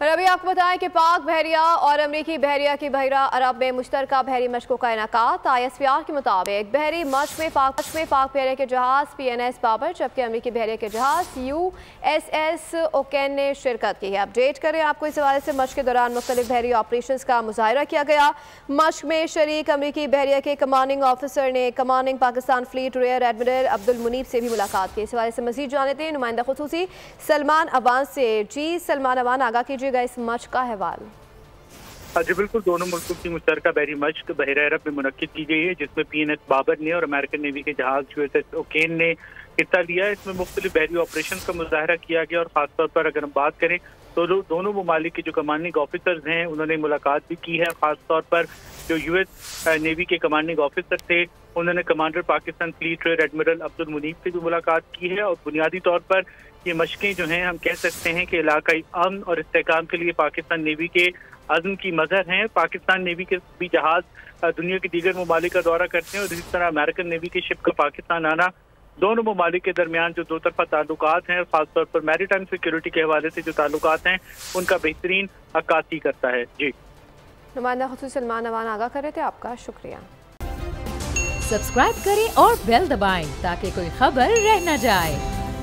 और अभी आपको बताएं कि पाक बहरिया और अमरीकी बहरिया की बहरा अरब में मुश्तरका बहरी मशकों का इनेकात। ISPR के मुताबिक बहरी मश्क में पाक बहरिया के जहाज़ PNS बाबर जबकि अमरीकी बहरिया के जहाज़ USS ओकेन ने शिरकत की है। अपडेट करें आपको इस हवाले से मश्क के दौरान मुख्तलिफ बहरी ऑपरेशन का मुजाहरा किया गया। मश्क में शरीक अमरीकी बहरिया के कमांडिंग ऑफिसर ने commanding Pakistan fleet rear admiral Abdul Munib से भी मुलाकात की। इस हवाले से मजीद जान लेते हैं नुमाइंदा खुसूसी सलमान अवान से। जी सलमान अवान, आगाह कीजिएगा इस मश्क का अहवाल। जी बिल्कुल, दोनों मुल्कों की मुश्तरका बहरी मश्क बहरा अरब में मुनक्किद की गई है जिसमें PNS बाबर ने और अमेरिकन नेवी के जहाज USS ओकेन ने हिस्सा लिया। इसमें मुख्तलिफ बहरी ऑपरेशन का मुजाहरा किया गया और खासतौर पर अगर हम बात करें तो दोनों ममालिक के जो कमांडिंग ऑफिसर्स हैं उन्होंने मुलाकात भी की है। खासतौर पर जो US नेवी के कमांडिंग ऑफिसर थे उन्होंने commander Pakistan fleet rear admiral Abdul Munib से भी मुलाकात की है। और बुनियादी तौर पर ये मशकें जो हैं हम कह सकते हैं कि इलाकाई अमन और इस्तेहकाम के लिए पाकिस्तान नेवी के अज़्म की मज़हर हैं। पाकिस्तान नेवी के भी जहाज दुनिया के दीगर ममालिक का दौरा करते हैं और इसी तरह अमेरिकन नेवी के शिप का पाकिस्तान आना दोनों ममालिक के दरमियान जो दो तरफा ताल्लुकात हैं, खासतौर पर मैरीटाइम सिक्योरिटी के हवाले से जो ताल्लुकात हैं उनका बेहतरीन अक्कासी करता है। जी नुमाइंदा खुसूसी सलमान अवान आगाह कर रहे थे, आपका शुक्रिया। सब्सक्राइब करें और बेल दबाएं ताकि कोई खबर रह न जाए।